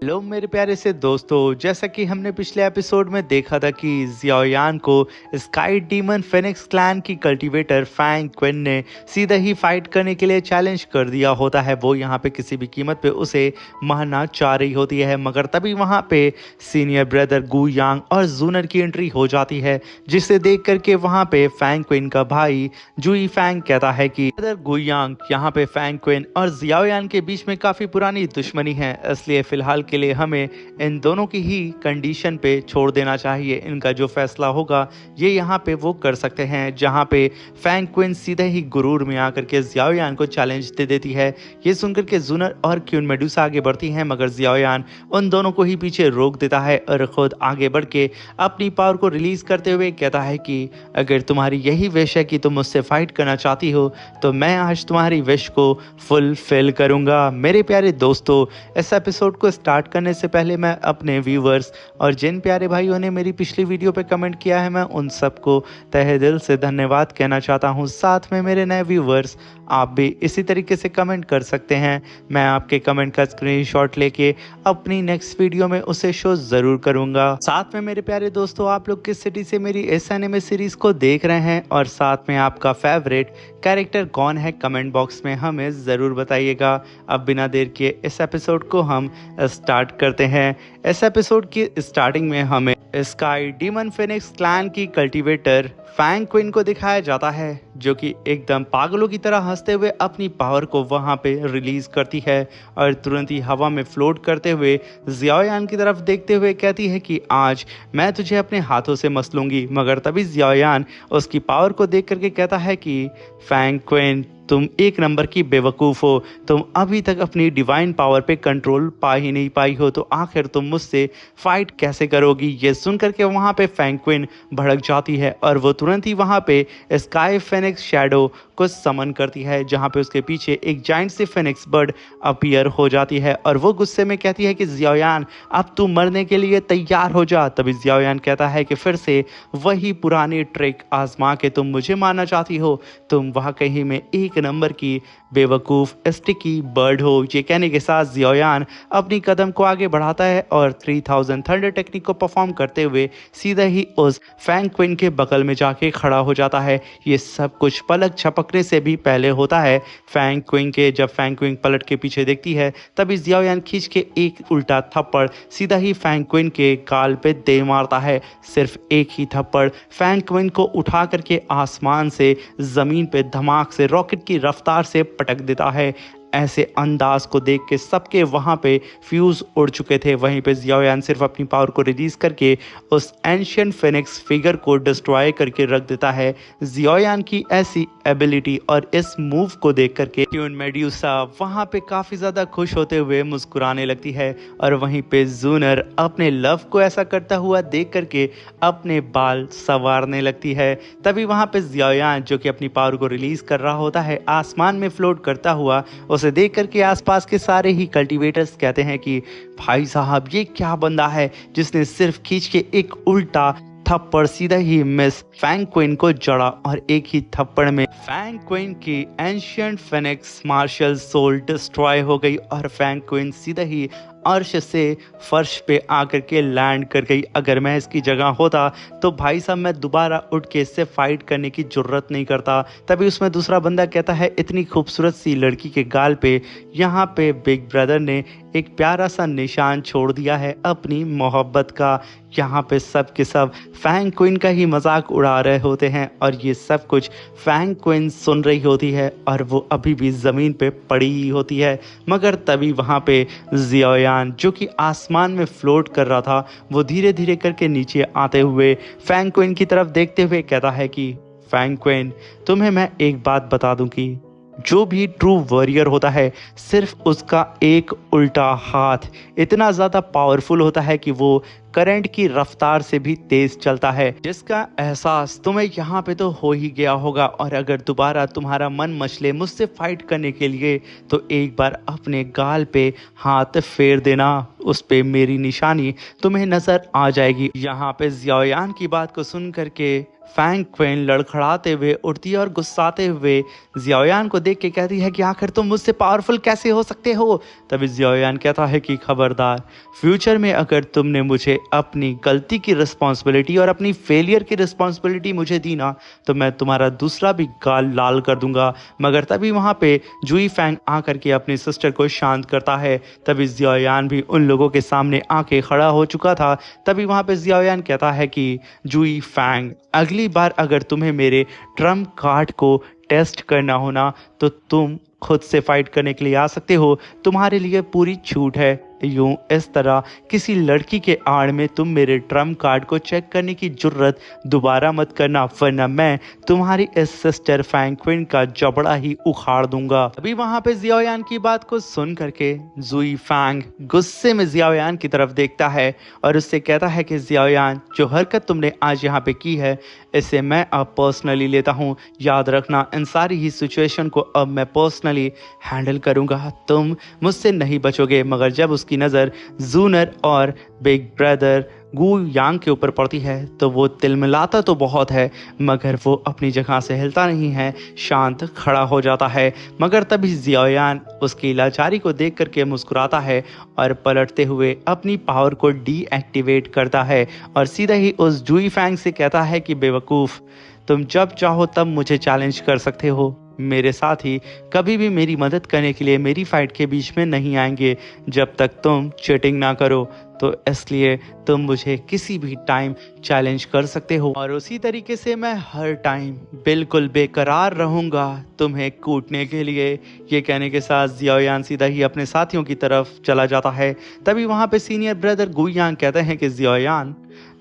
Hello मेरे प्यारे से दोस्तों, जैसा कि हमने पिछले एपिसोड में देखा था कि जियाओयान को स्काई डीमन फेनिक्स क्लैन की कल्टीवेटर फैंग क्विन ने सीधा ही फाइट करने के लिए चैलेंज कर दिया होता है। वो यहाँ पे किसी भी कीमत पे उसे मारना चाह रही होती है, मगर तभी वहाँ पे सीनियर ब्रदर गु यांग और जूनर की एंट्री हो जाती है, जिसे देख करके वहाँ पे फैंग क्विन का भाई जुई फैंग कहता है कि ब्रदर गु यांग, यहाँ पे फैंग क्विन और जियाओयान के बीच में काफी पुरानी दुश्मनी है, इसलिए फिलहाल के लिए हमें इन दोनों की ही कंडीशन पे छोड़ देना चाहिए। इनका जो फैसला होगा ये यहाँ पे वो कर सकते हैं। जहाँ पे फैंग क्विन सीधे ही गुरूर में आकर के जियाओयान को चैलेंज दे देती है। ये सुनकर के जूनर और क्यून मेडुसा आगे बढ़ती हैं, मगर जियाओयान उन दोनों को ही पीछे रोक देता है और खुद आगे बढ़ के अपनी पावर को रिलीज करते हुए कहता है कि अगर तुम्हारी यही विश है कि तुम मुझसे फाइट करना चाहती हो तो मैं आज तुम्हारी विश को फुलफिल करूंगा। मेरे प्यारे दोस्तों, इस एपिसोड को स्टार्ट करने से पहले मैं अपने व्यूवर्स और जिन प्यारे भाइयों ने मेरी पिछली वीडियो पे कमेंट किया है, मैं उन सबको तहे दिल से धन्यवाद कहना चाहता हूं। साथ में मेरे नए व्यूवर्स, आप भी इसी तरीके से कमेंट कर सकते हैं। मैं आपके कमेंट का स्क्रीनशॉट लेके अपनी नेक्स्ट वीडियो में उसे शो जरूर करूंगा। साथ में मेरे प्यारे दोस्तों, आप लोग किस सिटी से मेरी इस एनिमे सीरीज को देख रहे हैं और साथ में आपका फेवरेट कैरेक्टर कौन है, कमेंट बॉक्स में हमें ज़रूर बताइएगा। अब बिना देर किए इस एपिसोड को हम स्टार्ट करते हैं। इस एपिसोड की स्टार्टिंग में हमें स्काई डीमन फेनिक्स क्लैन की कल्टीवेटर फैंग क्विन को दिखाया जाता है, जो कि एकदम पागलों की तरह हंसते हुए अपनी पावर को वहां पे रिलीज करती है और तुरंत ही हवा में फ्लोट करते हुए जियाओयान की तरफ देखते हुए कहती है कि आज मैं तुझे अपने हाथों से मस लूंगी। मगर तभी जियाओयान उसकी पावर को देख करके कहता है कि फैंग क्विन, तुम एक नंबर की बेवकूफ़ हो। तुम अभी तक अपनी डिवाइन पावर पे कंट्रोल पा ही नहीं पाई हो, तो आखिर तुम मुझसे फाइट कैसे करोगी। ये सुन करके वहाँ पे फैंग क्विन भड़क जाती है और वो तुरंत ही वहाँ पे स्काई फेनिक्स शैडो को समन करती है, जहाँ पे उसके पीछे एक जाइंट सी फेनिक्स बर्ड अपीयर हो जाती है और वो गुस्से में कहती है कि जियाओयान, अब तू मरने के लिए तैयार हो जा। तभी जियाओयान कहता है कि फिर से वही पुरानी ट्रिक आजमा के तुम मुझे मारना चाहती हो। तुम वाकई में एक नंबर की बेवकूफ़ स्टिकी बर्ड हो। ये कहने के साथ जियाओयान अपनी कदम को आगे बढ़ाता है और 3000 थंडर टेक्निक को परफॉर्म करते हुए सीधा ही उस फैंग क्विन के बगल में जाके खड़ा हो जाता है। ये सब कुछ पलक झपकने से भी पहले होता है फैंग क्विन के। जब फैंग क्विन पलट के पीछे देखती है, तभी जियाओयान खींच के एक उल्टा थप्पड़ सीधा ही फैंग क्विन के गाल पे दे मारता है। सिर्फ एक ही थप्पड़ फैंग क्विन को उठा करके आसमान से जमीन पे धमाक से रॉकेट की रफ्तार से पटक देता है। ऐसे अंदाज को देख के सबके वहाँ पे फ्यूज उड़ चुके थे। वहीं पे जियाओयान सिर्फ अपनी पावर को रिलीज करके उस एंशिएंट फेनिक्स फिगर को डिस्ट्रॉय करके रख देता है। जियाओयान की ऐसी एबिलिटी और इस मूव को देख करके क्यून मेडुसा वहाँ पे काफ़ी ज़्यादा खुश होते हुए मुस्कुराने लगती है और वहीं पे जूनर अपने लव को ऐसा करता हुआ देख करके अपने बाल संवारने लगती है। तभी वहाँ पे जियाओयान, जो कि अपनी पावर को रिलीज कर रहा होता है, आसमान में फ्लोट करता हुआ उसे देख करके आसपास के सारे ही कल्टीवेटर्स कहते हैं कि भाई साहब, ये क्या बंदा है जिसने सिर्फ खींच के एक उल्टा थप्पड़ सीधा ही मिस फैंग क्विन को जड़ा और एक ही थप्पड़ में फैंग क्विन की ancient phoenix martial soul destroy हो गई और फैंग क्विन सीधा ही अर्श से फर्श पे आकर के लैंड कर गई। अगर मैं इसकी जगह होता तो भाई साहब मैं दोबारा उठ के इससे फाइट करने की जरूरत नहीं करता। तभी उसमें दूसरा बंदा कहता है, इतनी खूबसूरत सी लड़की के गाल पे यहाँ पे बिग ब्रदर ने एक प्यारा सा निशान छोड़ दिया है अपनी मोहब्बत का। यहाँ पे सब के सब फैंग क्विन का ही मजाक उड़ा रहे होते हैं और ये सब कुछ फैंग क्विन सुन रही होती है और वो अभी भी ज़मीन पे पड़ी ही होती है। मगर तभी वहाँ पे जियाओयान, जो कि आसमान में फ्लोट कर रहा था, वो धीरे धीरे करके नीचे आते हुए फैंग क्विन की तरफ देखते हुए कहता है कि फैंग क्विन, तुम्हें मैं एक बात बता दूं कि जो भी ट्रू वॉरियर होता है, सिर्फ उसका एक उल्टा हाथ इतना ज़्यादा पावरफुल होता है कि वो करंट की रफ्तार से भी तेज चलता है, जिसका एहसास तुम्हें यहाँ पे तो हो ही गया होगा। और अगर दोबारा तुम्हारा मन मचले मुझसे फाइट करने के लिए तो एक बार अपने गाल पे हाथ फेर देना, उस पे मेरी निशानी तुम्हें नजर आ जाएगी। यहाँ पे जियाओयान की बात को सुन करके फैंग क्वेन लड़खड़ाते हुए उठती है और गुस्साते हुए जियाओयान को देख के कहती है कि आखिर तुम मुझसे पावरफुल कैसे हो सकते हो। तभी जियाओयान कहता है कि खबरदार, फ्यूचर में अगर तुमने मुझे अपनी गलती की रिस्पॉन्सिबिलिटी और अपनी फेलियर की रिस्पॉन्सिबिलिटी मुझे दी ना तो मैं तुम्हारा दूसरा भी गाल लाल कर दूंगा। मगर तभी वहाँ पे जुई फैंग आकर के अपनी सिस्टर को शांत करता है। तभी जियाओयान भी उन लोगों के सामने आके खड़ा हो चुका था। तभी वहाँ पे जियाओयान कहता है कि जुई फैंग, अगली बार अगर तुम्हें मेरे ट्रम्प कार्ड को टेस्ट करना हो ना तो तुम खुद से फाइट करने के लिए आ सकते हो, तुम्हारे लिए पूरी छूट है। यूं इस तरह किसी लड़की के आड़ में तुम मेरे ट्रम्प कार्ड को चेक करने की जुर्रत दोबारा मत करना, वरना मैं तुम्हारी इस सिस्टर फैंग क्विन का जबड़ा ही उखाड़ दूंगा। अभी वहां पे जियाओयान की बात को सुन करके जुई फैंग गुस्से में जियाओयान की तरफ देखता है और उससे कहता है कि जियाओयान, जो हरकत तुमने आज यहाँ पे की है इसे मैं अब पर्सनली लेता हूँ। याद रखना, इन सारी ही सिचुएशन को अब मैं पर्सनली हैंडल करूँगा, तुम मुझसे नहीं बचोगे। मगर जब उसकी नज़र जूनर और बिग ब्रदर गू यांग के ऊपर पड़ती है तो वो तिलमिलाता तो बहुत है मगर वो अपनी जगह से हिलता नहीं है, शांत खड़ा हो जाता है। मगर तभी जियाओयान उसकी लाचारी को देख करके मुस्कुराता है और पलटते हुए अपनी पावर को डीएक्टिवेट करता है और सीधा ही उस जुई फैंग से कहता है कि बेवकूफ़, तुम जब चाहो तब मुझे चैलेंज कर सकते हो, मेरे साथ ही कभी भी मेरी मदद करने के लिए मेरी फाइट के बीच में नहीं आएंगे जब तक तुम चीटिंग ना करो। तो इसलिए तुम मुझे किसी भी टाइम चैलेंज कर सकते हो और उसी तरीके से मैं हर टाइम बिल्कुल बेकरार रहूँगा तुम्हें कूटने के लिए। ये कहने के साथ जियाओयान सीधा ही अपने साथियों की तरफ चला जाता है। तभी वहाँ पे सीनियर ब्रदर गुयांग कहते हैं कि जियाओयान,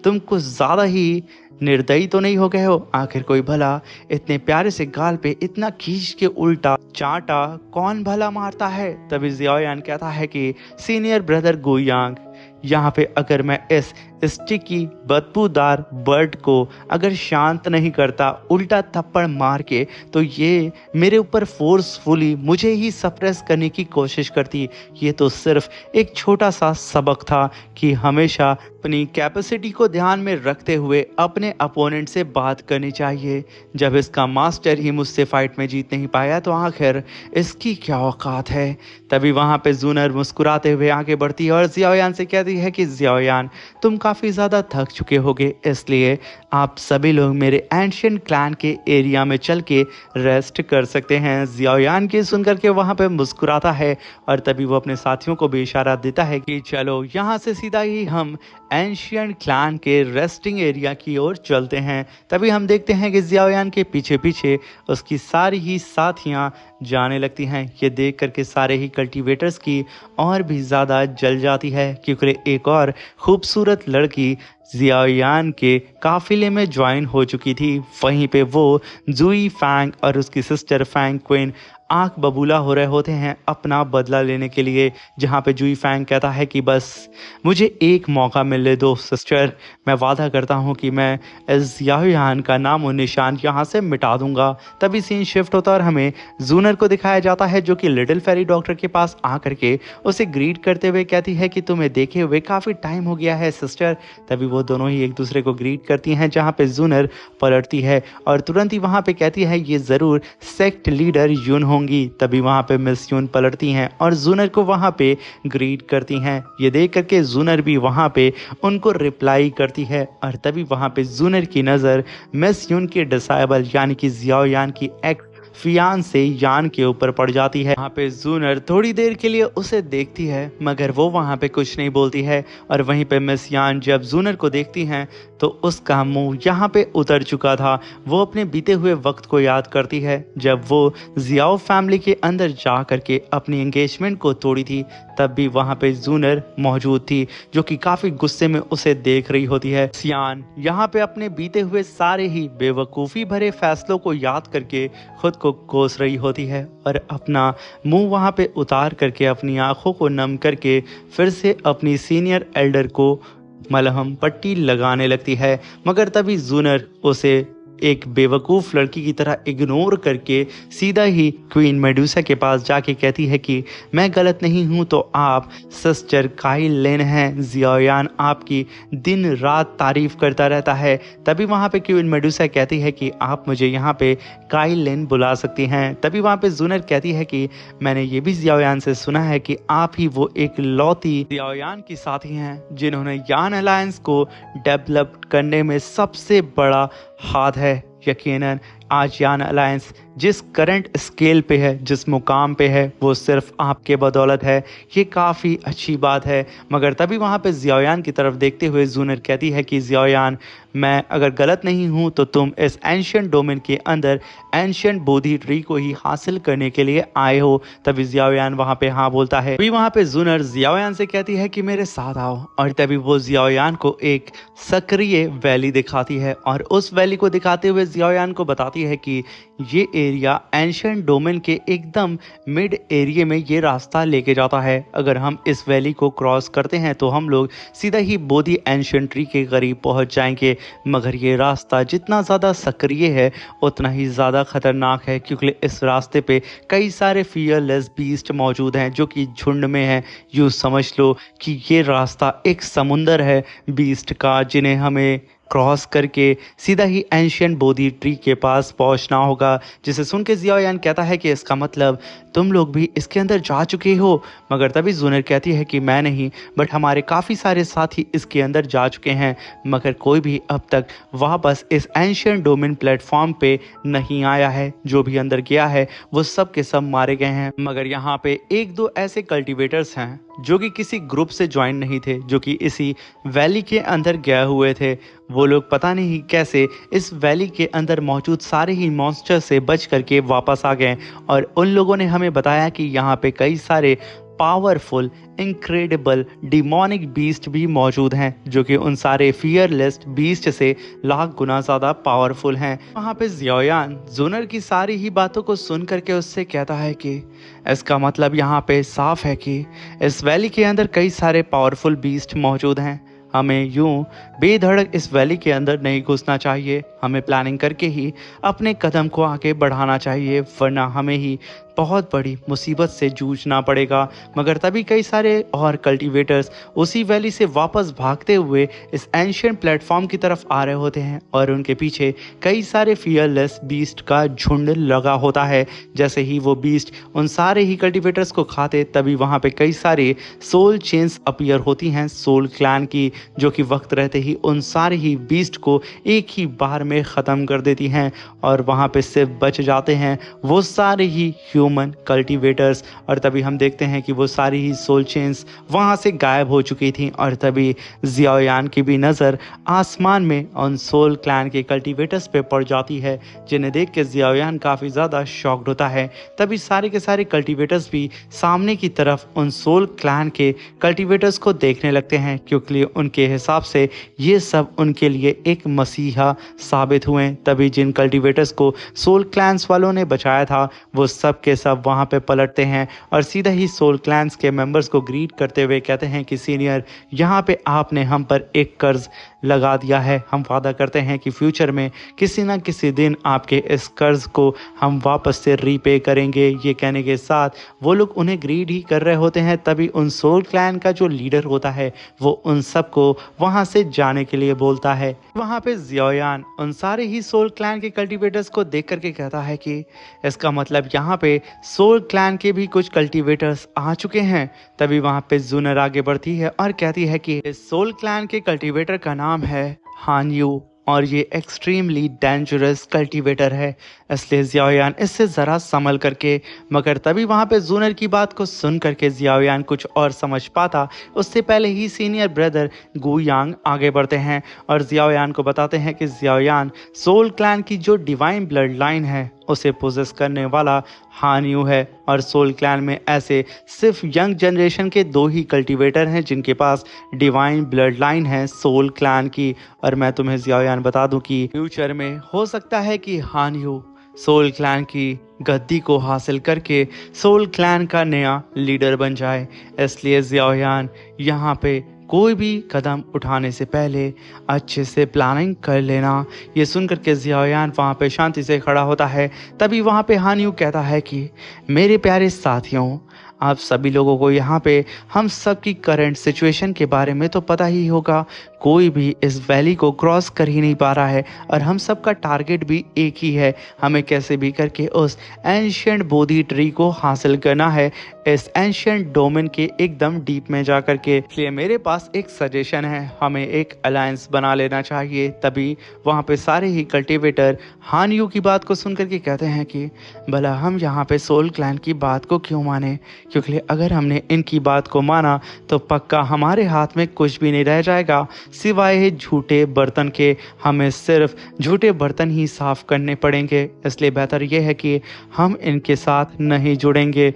तुम कुछ ज़्यादा ही निर्दयी तो नहीं हो गए हो? आखिर कोई भला इतने प्यारे से गाल पे इतना खींच के उल्टा चांटा कौन भला मारता है? तभी जियाओयान कहता है कि सीनियर ब्रदर गुयांग, यहाँ पे अगर मैं इस स्टिकी बदबूदार बर्ड को अगर शांत नहीं करता उल्टा थप्पड़ मार के तो ये मेरे ऊपर फोर्सफुली मुझे ही सप्रेस करने की कोशिश करती। ये तो सिर्फ एक छोटा सा सबक था कि हमेशा अपनी कैपेसिटी को ध्यान में रखते हुए अपने अपोनेंट से बात करनी चाहिए। जब इसका मास्टर ही मुझसे फाइट में जीत नहीं पाया तो आखिर इसकी क्या औकात है? तभी वहाँ पे जूनर मुस्कुराते हुए आगे बढ़ती है और जियाओयान से कहती है कि जियाओयान, तुम काफ़ी ज़्यादा थक चुके होगे, इसलिए आप सभी लोग मेरे एंशियंट क्लैन के एरिया में चल के रेस्ट कर सकते हैं। जियाओयान की सुनकर के वहाँ पे मुस्कुराता है और तभी वो अपने साथियों को भी इशारा देता है कि चलो यहाँ से सीधा ही हम एंशियंट क्लैन के रेस्टिंग एरिया की ओर चलते हैं। तभी हम देखते हैं कि जियाओयान के पीछे पीछे उसकी सारी ही साथियाँ जाने लगती हैं। ये देख करके सारे ही कल्टीवेटर्स की और भी ज़्यादा जल जाती है क्योंकि एक और खूबसूरत लड़की जियाओयान के काफिले में ज्वाइन हो चुकी थी। वहीं पे वो जुई फैंग और उसकी सिस्टर फैंग क्वीन आंख बबूला हो रहे होते हैं अपना बदला लेने के लिए। जहाँ पे जुई फैंग कहता है कि बस मुझे एक मौका मिलने दो सिस्टर, मैं वादा करता हूँ कि मैं इस जियाओयान का नाम और निशान यहाँ से मिटा दूंगा। तभी सीन शिफ्ट होता और हमें जूनर को दिखाया जाता है जो कि लिटिल फेरी डॉक्टर के पास आकर के उसे ग्रीट करते हुए कहती है कि तुम्हें देखे हुए काफ़ी टाइम हो गया है सिस्टर। तभी वो दोनों ही एक दूसरे को ग्रीट करती हैं जहाँ पे जूनर पलटती है और तुरंत ही वहाँ पे कहती है ये ज़रूर सेक्ट लीडर यून होंगी। तभी वहाँ पे मिस यून पलटती हैं और जूनर को वहाँ पे ग्रीट करती हैं। ये देख करके जूनर भी वहाँ पे उनको रिप्लाई करती है और तभी वहाँ पे जूनर की नज़र मिस यून के डिसाइबल यानी कि जियाओयान की एक्स फियांसे यान के ऊपर पड़ जाती है। वहाँ पे जूनर थोड़ी देर के लिए उसे देखती है मगर वो वहाँ पे कुछ नहीं बोलती है और वहीं पे मिस यान जब जूनर को देखती हैं तो उसका मुंह यहाँ पे उतर चुका था। वो अपने बीते हुए वक्त को याद करती है जब वो जियाओ फैमिली के अंदर जा करके अपनी एंगेजमेंट को तोड़ी थी। तब भी वहाँ पे जूनर मौजूद थी जो कि काफ़ी गुस्से में उसे देख रही होती है। सियान यहाँ पे अपने बीते हुए सारे ही बेवकूफ़ी भरे फैसलों को याद करके खुद को कोस रही होती है और अपना मुंह वहाँ पे उतार करके अपनी आंखों को नम करके फिर से अपनी सीनियर एल्डर को मलहम पट्टी लगाने लगती है, मगर तभी जूनर उसे एक बेवकूफ़ लड़की की तरह इग्नोर करके सीधा ही क्वीन मेडुसा के पास जाके कहती है कि मैं गलत नहीं हूँ तो आप सिस्टर काइल लेन हैं। जियायान आपकी दिन रात तारीफ करता रहता है। तभी वहाँ पे क्वीन मेडुसा कहती है कि आप मुझे यहाँ पे काइल लेन बुला सकती हैं। तभी वहाँ पे जूनर कहती है कि मैंने ये भी जियायान से सुना है कि आप ही वो एक लौती जियायान की साथी हैं जिन्होंने यान अलायंस को डेवलप करने में सबसे बड़ा हाथ है। यकीनन आज यान अलायंस जिस करंट स्केल पे है, जिस मुकाम पे है, वो सिर्फ आपके बदौलत है। ये काफ़ी अच्छी बात है। मगर तभी वहाँ पे जियायान की तरफ देखते हुए जूनर कहती है कि जियायान, मैं अगर गलत नहीं हूँ तो तुम इस एंशियंट डोमेन के अंदर एंशियंट बोधि ट्री को ही हासिल करने के लिए आए हो। तभी जियायान वहाँ पे हाँ बोलता है। तभी वहाँ पे जूनर जियायान से कहती है कि मेरे साथ आओ, और तभी वो जियायान को एक सक्रिय वैली दिखाती है और उस वैली को दिखाते हुए जियायान को बताती है कि ये एरिया एंशियंट डोमेन के एकदम मिड एरिया में ये रास्ता लेके जाता है। अगर हम इस वैली को क्रॉस करते हैं तो हम लोग सीधा ही बोधि एंशियंट ट्री के करीब पहुंच जाएंगे। मगर ये रास्ता जितना ज़्यादा सक्रिय है उतना ही ज़्यादा खतरनाक है, क्योंकि इस रास्ते पे कई सारे फियरलेस बीस्ट मौजूद हैं जो कि झुंड में हैं। यूँ समझ लो कि ये रास्ता एक समुंदर है बीस्ट का, जिन्हें हमें क्रॉस करके सीधा ही एंशियंट बोधि ट्री के पास पहुंचना होगा। जिसे सुन के जियायान कहता है कि इसका मतलब तुम लोग भी इसके अंदर जा चुके हो। मगर तभी जूनर कहती है कि मैं नहीं, बट हमारे काफ़ी सारे साथी इसके अंदर जा चुके हैं, मगर कोई भी अब तक वापस इस एंशियंट डोमेन प्लेटफॉर्म पे नहीं आया है। जो भी अंदर गया है वो सब के सब मारे गए हैं। मगर यहाँ पे एक दो ऐसे कल्टिवेटर्स हैं जो कि किसी ग्रुप से ज्वाइन नहीं थे, जो कि इसी वैली के अंदर गए हुए थे। वो लोग पता नहीं कैसे इस वैली के अंदर मौजूद सारे ही मॉन्स्टर से बच करके वापस आ गए, और उन लोगों ने हमें बताया कि यहाँ पे कई सारे पावरफुल इनक्रेडिबल डिमोनिक बीस्ट भी मौजूद हैं जो कि उन सारे फियरलेस बीस्ट से लाख गुना ज़्यादा पावरफुल हैं। वहाँ पे जियायान जूनर की सारी ही बातों को सुन करके उससे कहता है कि इसका मतलब यहाँ पे साफ है कि इस वैली के अंदर कई सारे पावरफुल बीस्ट मौजूद हैं। हमें यूं बेधड़क इस वैली के अंदर नहीं घुसना चाहिए। हमें प्लानिंग करके ही अपने कदम को आगे बढ़ाना चाहिए, वरना हमें ही बहुत बड़ी मुसीबत से जूझना पड़ेगा। मगर तभी कई सारे और कल्टीवेटर्स उसी वैली से वापस भागते हुए इस एंशियंट प्लेटफॉर्म की तरफ आ रहे होते हैं, और उनके पीछे कई सारे फियरलेस बीस्ट का झुंड लगा होता है। जैसे ही वो बीस्ट उन सारे ही कल्टीवेटर्स को खाते, तभी वहाँ पे कई सारे सोल चेन्स अपीयर होती हैं सोल क्लैन की, जो कि वक्त रहते ही उन सारे ही बीस्ट को एक ही बार में ख़त्म कर देती हैं। और वहाँ पे सिर्फ बच जाते हैं वो सारे ही ह्यूमन कल्टीवेटर्स। और तभी हम देखते हैं कि वो सारी ही सोल चेन्स वहाँ से गायब हो चुकी थी। और तभी जियायान की भी नज़र आसमान में उन सोल क्लैन के कल्टीवेटर्स पे पड़ जाती है, जिन्हें देख के जियायान काफ़ी ज़्यादा शॉक्ड होता है। तभी सारे के सारे कल्टीवेटर्स भी सामने की तरफ उन सोल क्लैन के कल्टीवेटर्स को देखने लगते हैं, क्योंकि उनके हिसाब से ये सब उनके लिए एक मसीहा साबित हुए। तभी जिन कल्टीवेटर्स को सोल क्लैंस वालों ने बचाया था वो सब के सब वहाँ पे पलटते हैं और सीधा ही सोल क्लैंस के मेंबर्स को ग्रीट करते हुए कहते हैं कि सीनियर, यहाँ पे आपने हम पर एक कर्ज लगा दिया है। हम वादा करते हैं कि फ्यूचर में किसी ना किसी दिन आपके इस कर्ज को हम वापस से रीपे करेंगे। ये कहने के साथ वो लोग उन्हें ग्रीड ही कर रहे होते हैं। तभी उन सोल क्लैन का जो लीडर होता है वो उन सबको वहाँ से जाने के लिए बोलता है। वहाँ पे जियायान उन सारे ही सोल क्लैन के कल्टीवेटर्स को देख करके कहता है कि इसका मतलब यहाँ पे सोल क्लैन के भी कुछ कल्टीवेटर्स आ चुके हैं। तभी वहाँ पे जूनर आगे बढ़ती है और कहती है कि इस सोल क्लैन के कल्टीवेटर का नाम है हान यू, और ये एक्सट्रीमली डेंजरस कल्टीवेटर है, इसलिए जियायान इससे ज़रा संभल करके। मगर तभी वहाँ पे जूनर की बात को सुन करके जियायान कुछ और समझ पाता उससे पहले ही सीनियर ब्रदर गु यांग आगे बढ़ते हैं और जियायान को बताते हैं कि जियायान सोल क्लैन की जो डिवाइन ब्लड लाइन है उसे पोजेस करने वाला हान यू है, और सोल क्लैन में ऐसे सिर्फ यंग जनरेशन के 2 ही कल्टीवेटर हैं जिनके पास डिवाइन ब्लड लाइन है सोल क्लैन की। और मैं तुम्हें जियायान बता दूं कि फ्यूचर में हो सकता है कि हान यू सोल क्लैन की गद्दी को हासिल करके सोल क्लैन का नया लीडर बन जाए। इसलिए ज़ियाओयान यहाँ पे कोई भी कदम उठाने से पहले अच्छे से प्लानिंग कर लेना। ये सुनकर के ज़ियाओयान वहाँ पे शांति से खड़ा होता है। तभी वहाँ पे हान यू कहता है कि मेरे प्यारे साथियों, आप सभी लोगों को यहाँ पे हम सब की करंट सिचुएशन के बारे में तो पता ही होगा। कोई भी इस वैली को क्रॉस कर ही नहीं पा रहा है और हम सब का टारगेट भी एक ही है, हमें कैसे भी करके उस एंशिएंट बोधि ट्री को हासिल करना है, इस एंशिएंट डोमेन के एकदम डीप में जा कर के। इसलिए मेरे पास एक सजेशन है, हमें एक अलायंस बना लेना चाहिए। तभी वहाँ पे सारे ही कल्टिवेटर हान यू की बात को सुन करके कहते हैं कि भला हम यहाँ पे सोल क्लैन की बात को क्यों माने, क्योंकि अगर हमने इनकी बात को माना तो पक्का हमारे हाथ में कुछ भी नहीं रह जाएगा सिवाय झूठे बर्तन के। हमें सिर्फ झूठे बर्तन ही साफ करने पड़ेंगे। इसलिए बेहतर यह है कि हम इनके साथ नहीं जुड़ेंगे।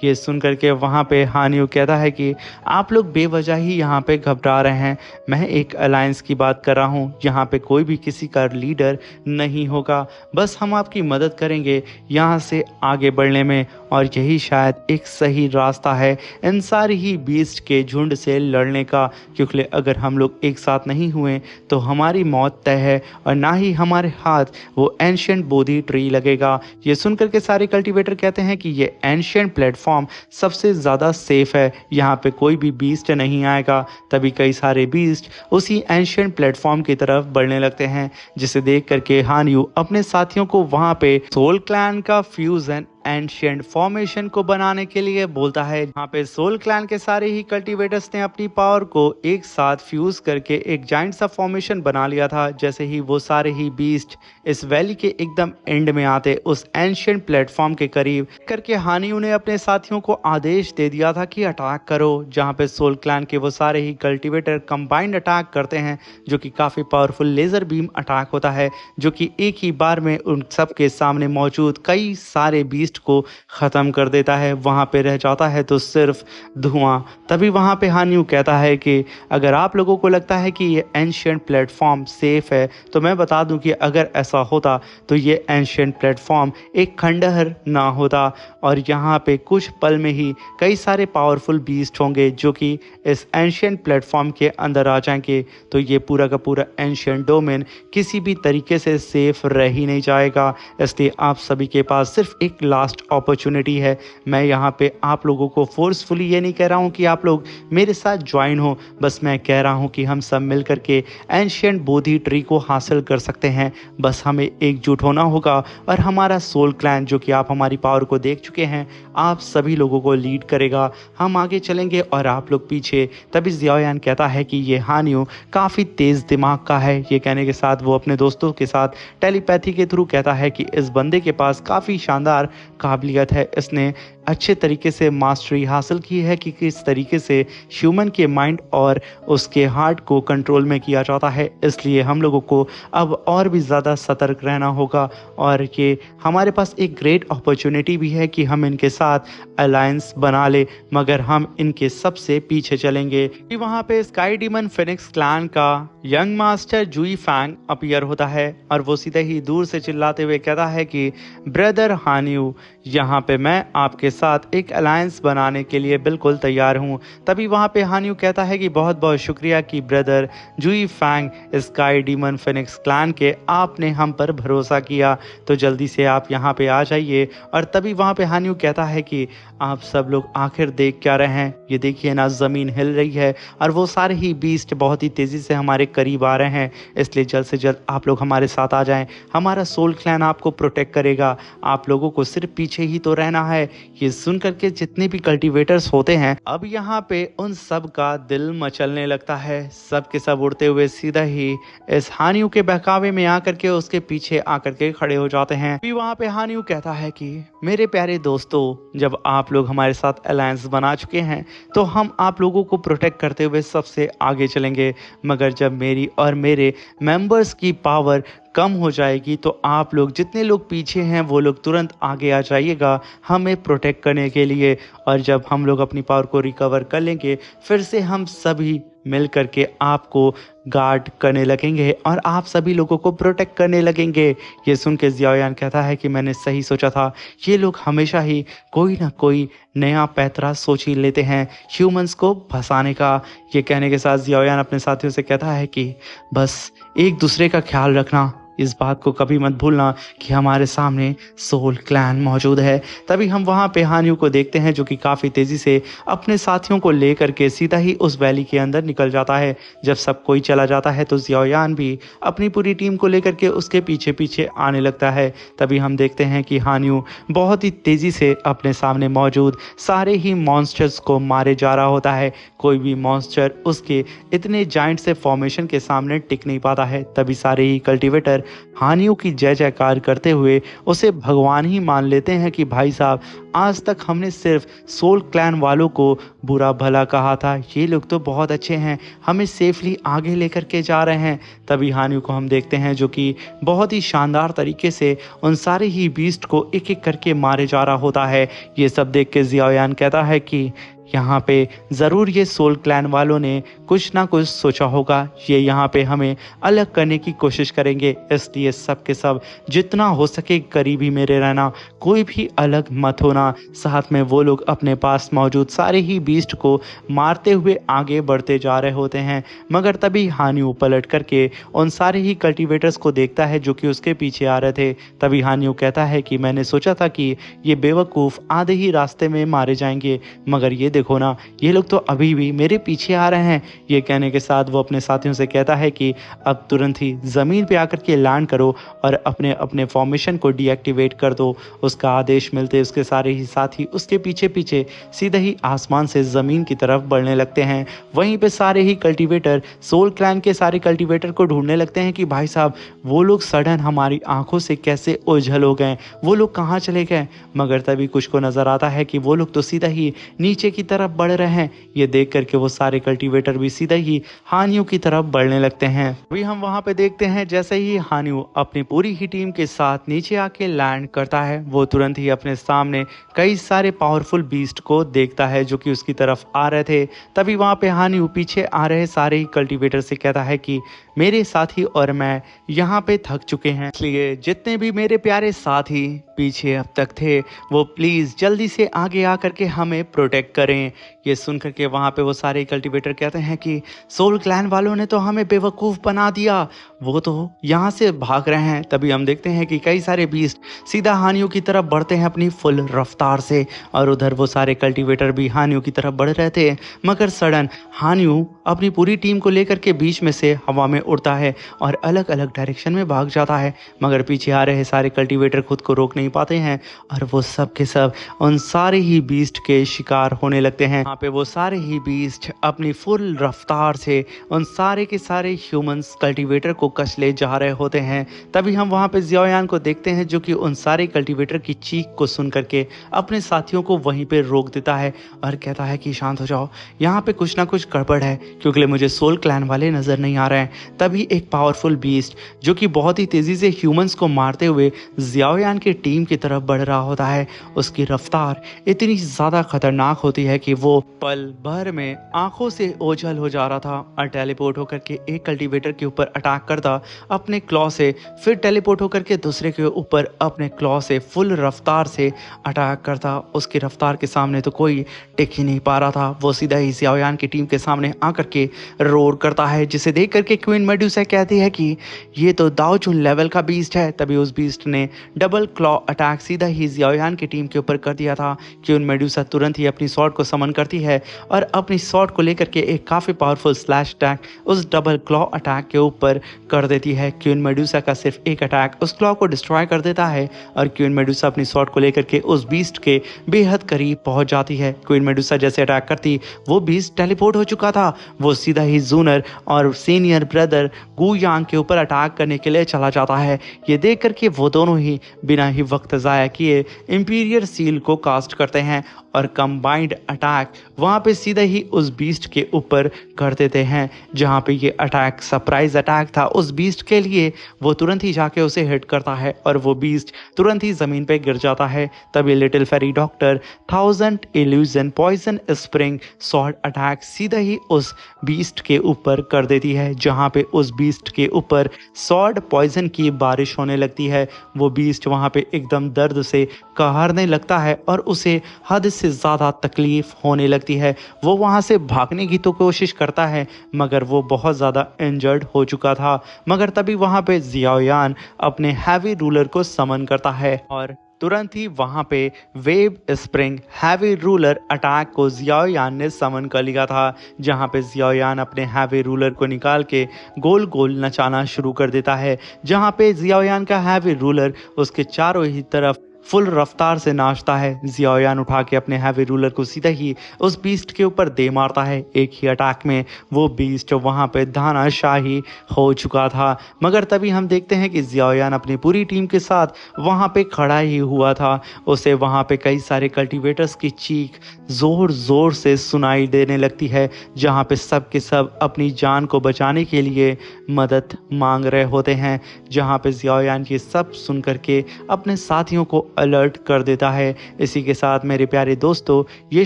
ये सुन करके वहाँ पे हान यू कहता है कि आप लोग बेवजह ही यहाँ पे घबरा रहे हैं। मैं एक अलायंस की बात कर रहा हूँ, यहाँ पे कोई भी किसी का लीडर नहीं होगा, बस हम आपकी मदद करेंगे यहाँ से आगे बढ़ने में। और यही शायद एक सही रास्ता है इन सारी ही बीस्ट के झुंड से लड़ने का, क्योंकि अगर हम लोग एक साथ नहीं हुए तो हमारी मौत तय है और ना ही हमारे हाथ वो एंशिएंट बोधि ट्री लगेगा। ये सुनकर के सारे कल्टीवेटर कहते हैं कि ये एंशिएंट प्लेटफॉर्म सबसे ज़्यादा सेफ है, यहाँ पे कोई भी बीस्ट नहीं आएगा। तभी कई सारे बीस्ट उसी एंशिएंट प्लेटफॉर्म की तरफ बढ़ने लगते हैं, जिसे देख करके हान यू अपने साथियों को वहाँ पे सोल क्लैन का फ्यूजन एंशिएंट फॉर्मेशन को बनाने के लिए बोलता है। यहाँ पे सोल क्लैन के सारे ही कल्टीवेटर्स ने अपनी पावर को एक साथ फ्यूज करके एक जाइंट सा फॉर्मेशन बना लिया था। जैसे ही वो सारे ही बीस्ट इस वैली के एकदम एंड में आते, उस एंशिएंट प्लेटफॉर्म के करीब करके हान यू ने अपने साथियों को आदेश दे दिया था कि अटैक करो। जहाँ पे सोल क्लैन के वो सारे ही कल्टीवेटर कंबाइंड अटैक करते हैं, जो कि काफ़ी पावरफुल लेज़र बीम अटैक होता है, जो कि एक ही बार में उन सब के सामने मौजूद कई सारे बीस्ट को खत्म कर देता है। वहां पे रह जाता है तो सिर्फ धुआं। तभी वहां पे हान यू कहता है कि अगर आप लोगों को लगता है कि ये एंशिएंट प्लेटफॉर्म सेफ है, तो मैं बता दूं कि अगर ऐसा होता तो ये एंशिएंट प्लेटफॉर्म एक खंडहर ना होता और यहाँ पे कुछ पल में ही कई सारे पावरफुल बीस्ट होंगे जो कि इस एंशिएंट प्लेटफॉर्म के अंदर आ जाएंगे। तो ये पूरा का पूरा एंशिएंट डोमेन किसी भी तरीके से सेफ रह ही नहीं जाएगा। इसलिए आप सभी के पास सिर्फ एक लास्ट अपॉर्चुनिटी है। मैं यहाँ पे आप लोगों को फोर्सफुली ये नहीं कह रहा हूँ कि आप लोग मेरे साथ ज्वाइन हो, बस मैं कह रहा हूँ कि हम सब मिल करके एंशिएंट बोधि ट्री को हासिल कर सकते हैं। बस हमें एकजुट होना होगा और हमारा सोल क्लैन, जो कि आप हमारी पावर को देख चुके हैं, आप सभी लोगों को लीड करेगा। हम आगे चलेंगे और आप लोग पीछे। तभी ज़ियाओयान कहता है कि ये हान यू काफ़ी तेज़ दिमाग का है। ये कहने के साथ वो अपने दोस्तों के साथ टेलीपैथी के थ्रू कहता है कि इस बंदे के पास काफ़ी शानदार काबिलियत है, इसने अच्छे तरीके से मास्टरी हासिल की है कि किस तरीके से ह्यूमन के माइंड और उसके हार्ट को कंट्रोल में किया जाता है। इसलिए हम लोगों को अब और भी ज़्यादा सतर्क रहना होगा और ये हमारे पास एक ग्रेट अपॉर्चुनिटी भी है कि हम इनके साथ अलायंस बना ले, मगर हम इनके सबसे पीछे चलेंगे। वहाँ पे स्काई डीमन फिनिक्स क्लैन का यंग मास्टर जुई फैंग अपीयर होता है और वो सीधे ही दूर से चिल्लाते हुए कहता है कि ब्रदर हान यू, यहाँ पे मैं आपके साथ एक अलायंस बनाने के लिए बिल्कुल तैयार हूँ। तभी वहाँ पे हान यू कहता है कि बहुत बहुत शुक्रिया कि brother Jui Fang sky demon phoenix clan के, आपने हम पर भरोसा किया, तो जल्दी से आप यहाँ पे आ जाइए। और तभी वहाँ पे हान यू कहता है कि आप सब लोग आखिर देख क्या रहे हैं, ये देखिए ना, ज़मीन हिल रही है और वो सारे ही बीस्ट बहुत ही तेज़ी से हमारे करीब आ रहे हैं। इसलिए जल्द से जल्द आप लोग हमारे साथ आ जाएं, हमारा सोल क्लैन आपको प्रोटेक्ट करेगा, आप लोगों को सिर्फ पीछे ही तो रहना है। ये सुन करके जितने भी कल्टीवेटर्स होते हैं, अब यहाँ पे उन सब का दिल मचलने लगता है। सब के सब उड़ते हुए सीधा ही इस हान यू के बहकावे में आकर के उसके पीछे आकर के खड़े हो जाते हैं। फिर वहाँ पे हान यू कहता है कि मेरे प्यारे दोस्तों, जब आप लोग हमारे साथ अलायंस बना चुके हैं तो हम आप लोगों को प्रोटेक्ट करते हुए सबसे आगे चलेंगे, मगर जब मेरी और मेरे मेंबर्स की पावर कम हो जाएगी तो आप लोग जितने लोग पीछे हैं वो लोग तुरंत आगे आ जाइएगा हमें प्रोटेक्ट करने के लिए। और जब हम लोग अपनी पावर को रिकवर कर लेंगे, फिर से हम सभी मिल करके आपको गार्ड करने लगेंगे और आप सभी लोगों को प्रोटेक्ट करने लगेंगे। ये सुन के जियाओयान कहता है कि मैंने सही सोचा था, ये लोग हमेशा ही कोई ना कोई नया पैतरा सोच ही लेते हैं ह्यूमंस को फंसाने का। ये कहने के साथ जियाओयान अपने साथियों से कहता है कि बस एक दूसरे का ख्याल रखना, इस बात को कभी मत भूलना कि हमारे सामने सोल क्लैन मौजूद है। तभी हम वहाँ पे हानियो को देखते हैं जो कि काफ़ी तेज़ी से अपने साथियों को लेकर के सीधा ही उस वैली के अंदर निकल जाता है। जब सब कोई चला जाता है तो जियाओयान भी अपनी पूरी टीम को लेकर के उसके पीछे पीछे आने लगता है। तभी हम देखते हैं कि हानियो बहुत ही तेज़ी से अपने सामने मौजूद सारे ही मॉन्स्टर्स को मारे जा रहा होता है। कोई भी मॉन्स्टर उसके इतने जाइंट से फॉर्मेशन के सामने टिक नहीं पाता है। तभी सारे ही कल्टीवेटर हानियों की जय जयकार करते हुए उसे भगवान ही मान लेते हैं कि भाई साहब, आज तक हमने सिर्फ सोल क्लैन वालों को बुरा भला कहा था, ये लोग तो बहुत अच्छे हैं, हमें सेफली आगे लेकर के जा रहे हैं। तभी हानियों को हम देखते हैं जो कि बहुत ही शानदार तरीके से उन सारे ही बीस्ट को एक एक करके मारे जा रहा होता है। ये सब देख के जियाओयान कहता है कि यहाँ पे ज़रूर ये सोल क्लैन वालों ने कुछ ना कुछ सोचा होगा, ये यहाँ पे हमें अलग करने की कोशिश करेंगे, इसलिए सब के सब जितना हो सके करीब ही मेरे रहना, कोई भी अलग मत होना। साथ में वो लोग अपने पास मौजूद सारे ही बीस्ट को मारते हुए आगे बढ़ते जा रहे होते हैं। मगर तभी हानियो पलट करके उन सारे ही कल्टीवेटर्स को देखता है जो कि उसके पीछे आ रहे थे। तभी हानियो कहता है कि मैंने सोचा था कि ये बेवकूफ़ आधे ही रास्ते में मारे जाएंगे, मगर ये देखो ना, ये लोग तो अभी भी मेरे पीछे आ रहे हैं। ये कहने के साथ वो अपने साथियों से कहता है कि अब तुरंत ही ज़मीन पे आकर के लैंड करो और अपने अपने फॉर्मेशन को डीएक्टिवेट कर दो। उसका आदेश मिलते उसके सारे ही साथी उसके पीछे पीछे सीधे ही आसमान से ज़मीन की तरफ बढ़ने लगते हैं। वहीं पे सारे ही कल्टीवेटर सोल क्लैन के सारे कल्टीवेटर को ढूंढने लगते हैं कि भाई साहब, वो लोग सडन हमारी आंखों से कैसे ओझल हो गए, वो लोग कहाँ चले गए। मगर तभी कुछ को नज़र आता है कि वो लोग तो सीधा ही नीचे की तरफ बढ़ रहे हैं। ये देख करके वो सारे कल्टीवेटर भी सीधा ही हानियो की तरफ बढ़ने लगते हैं। अभी हम वहां पे देखते हैं जैसे ही हानियो अपनी पूरी ही टीम के साथ नीचे आके लैंड करता है, वो तुरंत ही अपने सामने कई सारे पावरफुल बीस्ट को देखता है जो कि उसकी तरफ आ रहे थे। तभी वहां पे हानियो पीछे आ रहे सारे ही कल्टीवेटर से कहता है कि मेरे साथी और मैं यहाँ पे थक चुके हैं, इसलिए जितने भी मेरे प्यारे साथी पीछे अब तक थे वो प्लीज़ जल्दी से आगे आकर के हमें प्रोटेक्ट करें। ये सुन करके वहाँ पे वो सारे कल्टीवेटर कहते हैं कि सोल क्लैन वालों ने तो हमें बेवकूफ़ बना दिया, वो तो यहाँ से भाग रहे हैं। तभी हम देखते हैं कि कई सारे बीस्ट सीधा हानियों की तरफ बढ़ते हैं अपनी फुल रफ्तार से, और उधर वो सारे कल्टीवेटर भी हानियों की तरफ बढ़ रहे थे। मगर सडन हानियों अपनी पूरी टीम को लेकर के बीच में से हवा में उड़ता है और अलग अलग डायरेक्शन में भाग जाता है। मगर पीछे आ रहे सारे कल्टीवेटर खुद को रोक नहीं पाते हैं और वो सब के सब उन सारे ही बीस्ट के शिकार होने लगते हैं। यहाँ पे वो सारे ही बीस्ट अपनी फुल रफ्तार से उन सारे के सारे ह्यूमंस कल्टीवेटर को कस ले जा रहे होते हैं। तभी हम वहाँ पे जियाओयान को देखते हैं जो कि उन सारे कल्टीवेटर की चीख को सुन करके अपने साथियों को वहीं पे रोक देता है और कहता है कि शांत हो जाओ, यहाँ पे कुछ ना कुछ गड़बड़ है, क्योंकि मुझे सोल क्लैन वाले नज़र नहीं आ रहे हैं। तभी एक पावरफुल बीस्ट जो कि बहुत ही तेज़ी से ह्यूमंस को मारते हुए जियाओयान की टीम की तरफ बढ़ रहा होता है। उसकी रफ्तार इतनी ज़्यादा खतरनाक होती है कि वो पल भर में आंखों से ओझल हो जा रहा था और टेलीपोर्ट होकर के एक कल्टीवेटर के ऊपर अटैक करता अपने क्लॉ से, फिर टेलीपोर्ट होकर के दूसरे के ऊपर अपने क्लॉ से फुल रफ्तार से अटैक करता। उसकी रफ्तार के सामने तो कोई टिक ही नहीं पा रहा था। वो सीधा ही जियाओयान की टीम के सामने आकर के रोर करता है, जिसे देख करके क्वीन मेडुसा कहती है कि ये तो दाओ चुन लेवल का बीस्ट है। तभी उस बीस्ट ने डबल क्लॉ अटैक सीधा ही जियाओयान की टीम के ऊपर कर दिया था। क्वीन मेडुसा तुरंत ही अपनी स्वॉर्ड को समन करती है और अपनी स्वॉर्ड को लेकर के एक काफ़ी पावरफुल स्लैश अटैक उस डबल क्लॉ अटैक के ऊपर कर देती है। क्वीन मेडुसा का सिर्फ एक अटैक उस क्लॉ को डिस्ट्रॉय कर देता है और क्वीन मेडुसा अपनी स्वॉर्ड को लेकर के उस बीस्ट के बेहद करीब पहुंच जाती है। क्वीन मेडुसा जैसे अटैक करती वो बीस्ट टेलीपोर्ट हो चुका था। वो सीधा ही जूनर और सीनियर ब्रदर गू यांग के ऊपर अटैक करने के लिए चला जाता है। ये देख करके वो दोनों ही बिना ही वक्त ज़ाया किए इंपीरियर सील को कास्ट करते हैं और कंबाइंड अटैक वहाँ पे सीधा ही उस बीस्ट के ऊपर कर देते हैं। जहाँ पे ये अटैक सरप्राइज अटैक था उस बीस्ट के लिए, वो तुरंत ही जाके उसे हिट करता है और वो बीस्ट तुरंत ही ज़मीन पे गिर जाता है। तभी little fairy doctor 1000 illusion poison spring sword attack सीधा ही उस बीस्ट के ऊपर कर देती है, जहाँ पे उस बीस्ट के ऊपर सॉर्ड पॉइजन की बारिश होने लगती है। वो बीस्ट वहाँ पे एकदम दर्द से कहरने लगता है और उसे हद से ज़्यादा तकलीफ होने लगती है। वो वहाँ से भागने की तो कोशिश करता है मगर वो बहुत ज़्यादा इंजर्ड हो चुका था। मगर तभी वहाँ पे जियाओयान अपने हैवी रूलर को समन करता है और तुरंत ही वहाँ पे web spring heavy ruler attack को जियाओयान ने समन कर लिया था। जहाँ पे जियाओयान अपने हैवी रूलर को निकाल के गोल गोल नचाना शुरू कर देता है। जहाँ पे जियाओयान का हैवी रूलर उसके चारों ही तरफ फुल रफ्तार से नाचता है। जियाओयान उठा के अपने हैवी रूलर को सीधा ही उस बीस्ट के ऊपर दे मारता है। एक ही अटैक में वो बीस्ट वहाँ पे धानाशाही हो चुका था। मगर तभी हम देखते हैं कि जियाओयान अपनी पूरी टीम के साथ वहाँ पे खड़ा ही हुआ था। उसे वहाँ पे कई सारे कल्टीवेटर्स की चीख ज़ोर ज़ोर से सुनाई देने लगती है, जहाँ पे सब के सब अपनी जान को बचाने के लिए मदद मांग रहे होते हैं। जहाँ पे जियाओयान ये सब सुन करके अपने साथियों को अलर्ट कर देता है। इसी के साथ मेरे प्यारे दोस्तों ये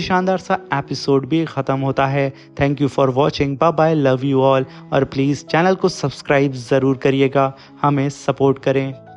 शानदार सा एपिसोड भी ख़त्म होता है। Thank you for watching, bye bye, love you all. और प्लीज़ चैनल को सब्सक्राइब ज़रूर करिएगा, हमें सपोर्ट करें।